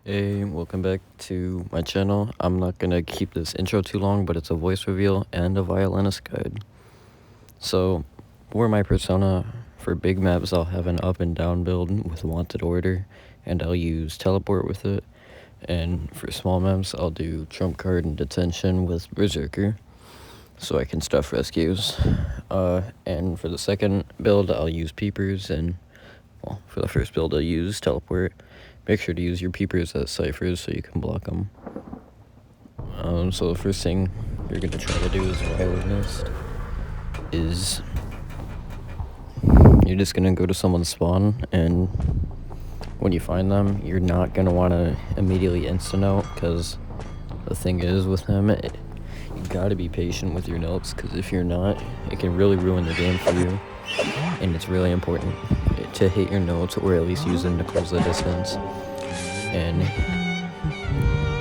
Hey, welcome back to my channel. I'm not gonna keep this intro too long, but it's a voice reveal and a violinist guide. So, for my persona, for big maps, I'll have an up and down build with wanted order, and I'll use teleport with it. And for small maps, I'll do trump card and detention with berserker, so I can stuff rescues. And for the second build, I'll use peepers, and well, for the first build, I'll use teleport. Make sure to use your peepers as ciphers so you can block them. So the first thing you're going to try to do as a violinist is you're just going to go to someone's spawn, and when you find them, you're not going to want to immediately insta-note, because the thing is with them, you got to be patient with your notes, because if you're not, it can really ruin the game for you, and it's really important to hit your notes, or at least use them to close the distance. And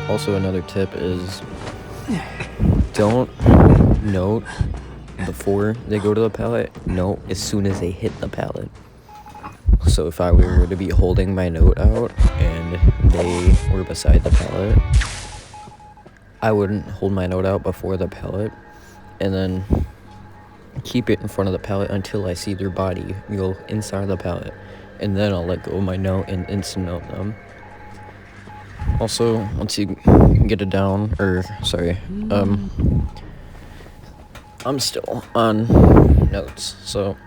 also another tip is don't note before they go to the pallet, note as soon as they hit the pallet. So if I were to be holding my note out and they were beside the pallet, I wouldn't hold my note out before the pallet and then keep it in front of the pallet until I see their body go inside the pallet, and then I'll let go of my note and instant note them. Also, once you get it down, I'm still on notes, so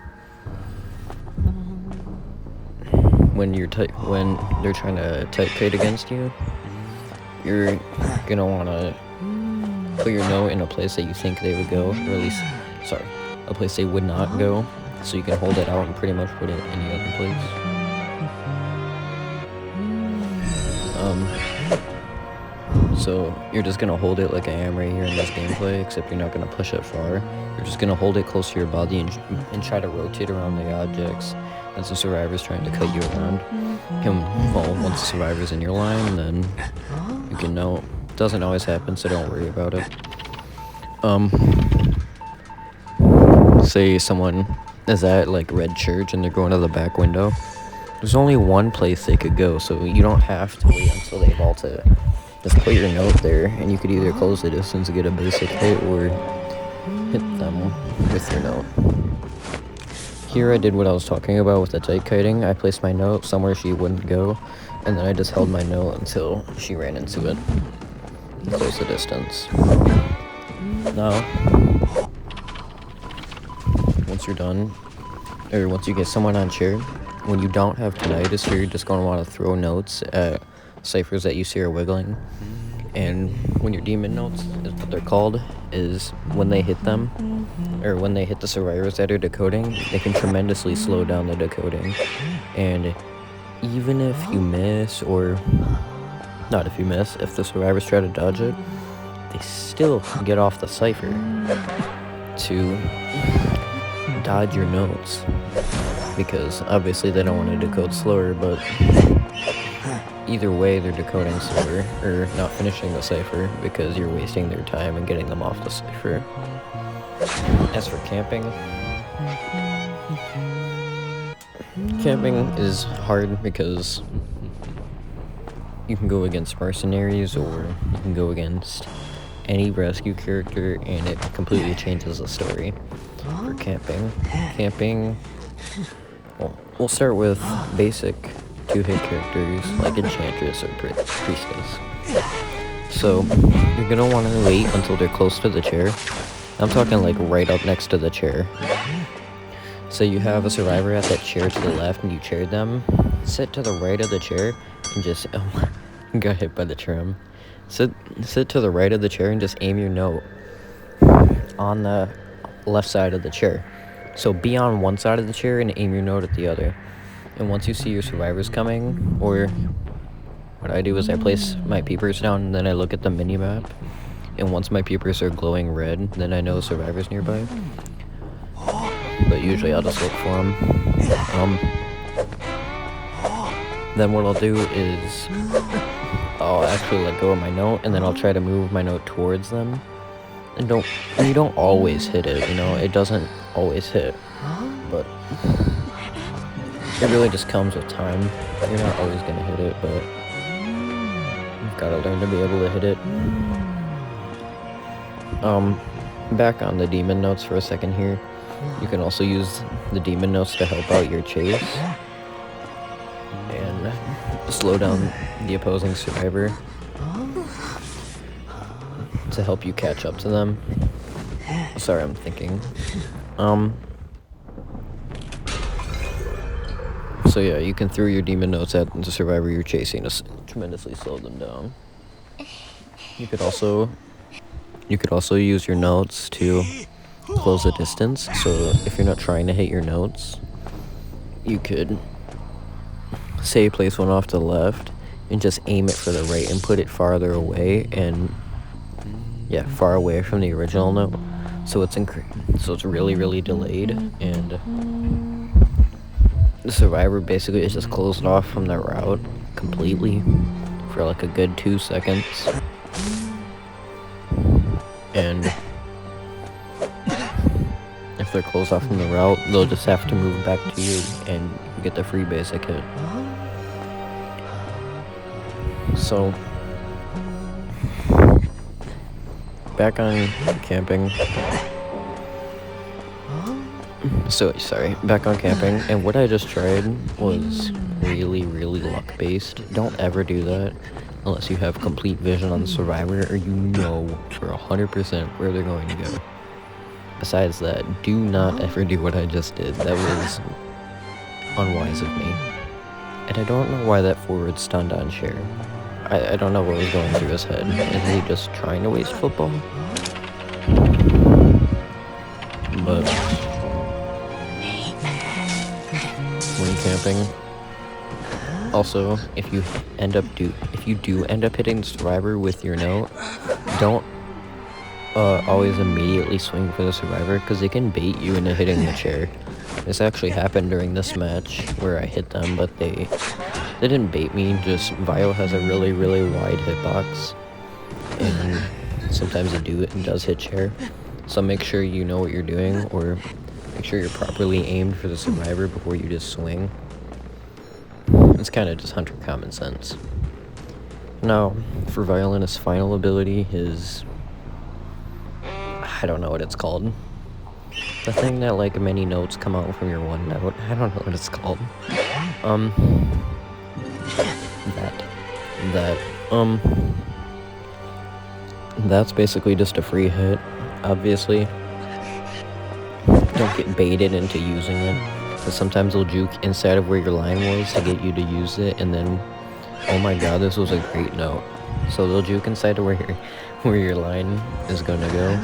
when they're trying to type kite against you, you're gonna wanna put your note in a place that you think they would go, or at least, a place they would not go, so you can hold it out and pretty much put it any other place. So you're just gonna hold it like I am right here in this gameplay, except you're not gonna push it far. You're just gonna hold it close to your body and try to rotate around the objects as the survivor's trying to cut you around. Once the survivor's in your line, then you can know. It doesn't always happen, so don't worry about it. Say someone is at like Red Church and they're going to the back window. There's only one place they could go, so you don't have to wait until they vault it. Just put your note there, and you could either close the distance and get a basic hit, or hit them with your note. Here I did what I was talking about with the tight kiting. I placed my note somewhere she wouldn't go, and then I just held my note until she ran into it. Close the distance. Now, once you're done, or once you get someone on chair, when you don't have tinnitus, you're just going to want to throw notes at ciphers that you see are wiggling. And when your demon notes, is what they're called, is when they hit them, or when they hit the survivors that are decoding, they can tremendously slow down the decoding. And even if you miss, or not if you miss, if the survivors try to dodge it, they still get off the cipher to dodge your notes, because obviously they don't want to decode slower, but either way they're decoding slower, or not finishing the cipher, because you're wasting their time and getting them off the cipher. As for camping is hard because you can go against mercenaries, or you can go against any rescue character, and it completely changes the story. For camping, well, we'll start with basic 2-hit characters like Enchantress or Priestess. So you're gonna want to wait until they're close to the chair. I'm talking like right up next to the chair. So you have a survivor at that chair to the left, and you chaired them. Sit to the right of the chair and just got hit by the trim. Sit to the right of the chair and just aim your note on the left side of the chair. So be on one side of the chair and aim your note at the other. And once you see your survivors coming, or what I do is I place my peepers down, and then I look at the mini-map, and once my peepers are glowing red, then I know survivors nearby. But usually I'll just look for them. Then what I'll do is I'll actually let go of my note, and then I'll try to move my note towards them. And you don't always hit it, it doesn't always hit, but it really just comes with time. You're not always gonna hit it, but you've got to learn to be able to hit it. Back on the demon notes for a second here. You can also use the demon notes to help out your chase and slow down the opposing survivor to help you catch up to them. Sorry, I'm thinking. So yeah, you can throw your demon notes at the survivor you're chasing to tremendously slow them down. You could also use your notes to close the distance. So if you're not trying to hit your notes, you could say you place one off to the left and just aim it for the right and put it farther away and far away from the original note. So it's really, really delayed, and the survivor basically is just closed off from the route completely for like a good 2 seconds. And if they're closed off from the route, they'll just have to move back to you and get the free basic hit. So, back on camping. Back on camping, and what I just tried was really, really luck-based. Don't ever do that unless you have complete vision on the survivor or you know for 100% where they're going to go. Besides that, do not ever do what I just did. That was unwise of me. And I don't know why that forward stunned on Cher. I don't know what was going through his head. Is he just trying to waste football? But when camping, also, if you do end up hitting the survivor with your note, don't always immediately swing for the survivor, because they can bait you into hitting the chair. This actually happened during this match where I hit them, but they didn't bait me. Just Vio has a really, really wide hitbox, and sometimes it does hit chair. So make sure you know what you're doing, or make sure you're properly aimed for the survivor before you just swing. It's kind of just hunter common sense. Now, for Violinist's final ability, I don't know what it's called. The thing that, like, many notes come out from your one note. I don't know what it's called. That's basically just a free hit, obviously. Don't get baited into using it, because sometimes they'll juke inside of where your line was to get you to use it, and then, oh my god, this was a great note. So they'll juke inside of where your line is gonna go,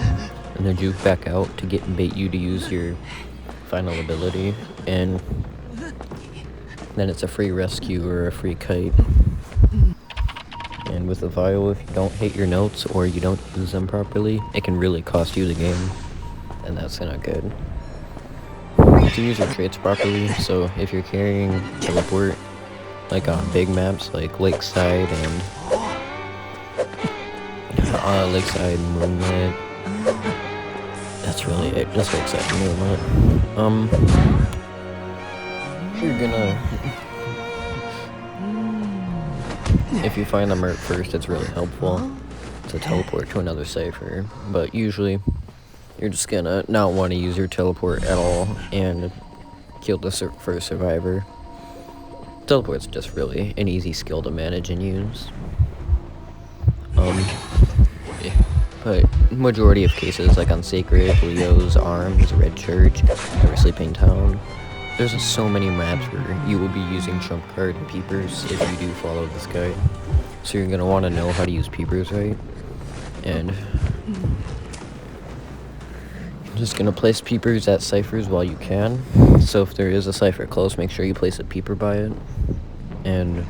and then juke back out to bait you to use your final ability, and then it's a free rescue or a free kite. And with a Vio, if you don't hit your notes or you don't use them properly, it can really cost you the game, and that's not good. You can use your traits properly, so if you're carrying teleport, like on big maps like Lakeside and Moonlit, that's really it, just Lakeside and Moonlit. You're gonna, if you find the Merc first, it's really helpful to teleport to another cipher, but usually you're just gonna not want to use your teleport at all and kill the first survivor. Teleport's just really an easy skill to manage and use. But majority of cases, like on Sacred, Leo's, Arms, Red Church, Never Sleeping Town, there's so many maps where you will be using Trump Card and Peepers if you do follow this guide. So you're gonna want to know how to use Peepers right, and I'm just gonna place Peepers at ciphers while you can. So if there is a cipher close, make sure you place a Peeper by it, and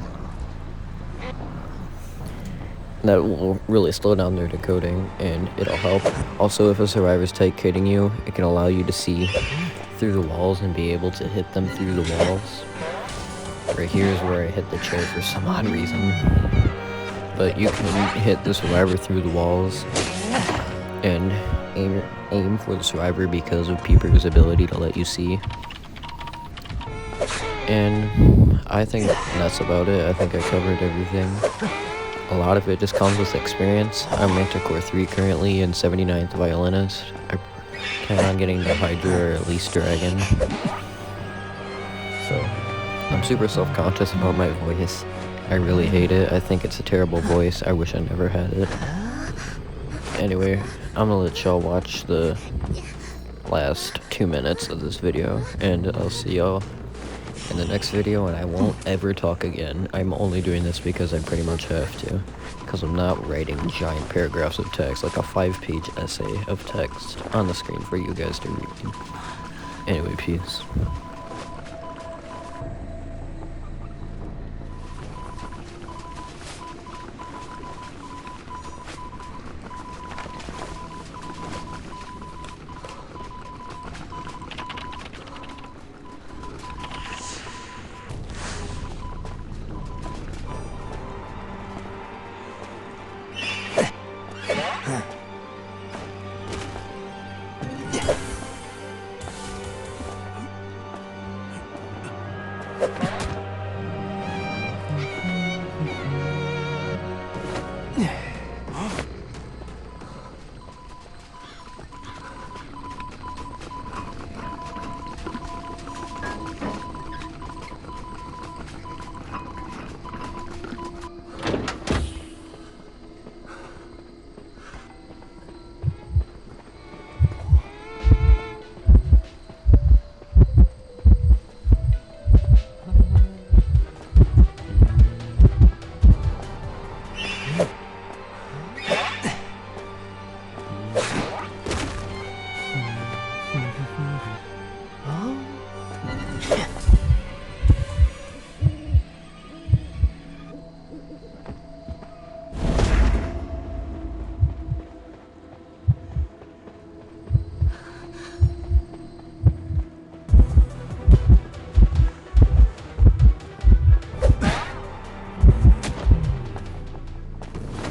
that will really slow down their decoding, and it'll help. Also, if a survivor's tight kidding you, it can allow you to see through the walls and be able to hit them through the walls. Right here is where I hit the chair for some odd reason. But you can hit the survivor through the walls and aim for the survivor because of Peeper's ability to let you see. And I think that's about it. I think I covered everything. A lot of it just comes with experience. I'm Manticore 3 currently and 79th Violinist. I plan on getting the Hydra or at least Dragon. So, I'm super self-conscious about my voice. I really hate it. I think it's a terrible voice. I wish I never had it. Anyway, I'm gonna let y'all watch the last 2 minutes of this video, and I'll see y'all in the next video, and I won't ever talk again. I'm only doing this because I pretty much have to, because I'm not writing giant paragraphs of text, like a 5-page essay of text on the screen for you guys to read. Anyway, peace.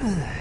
Ugh.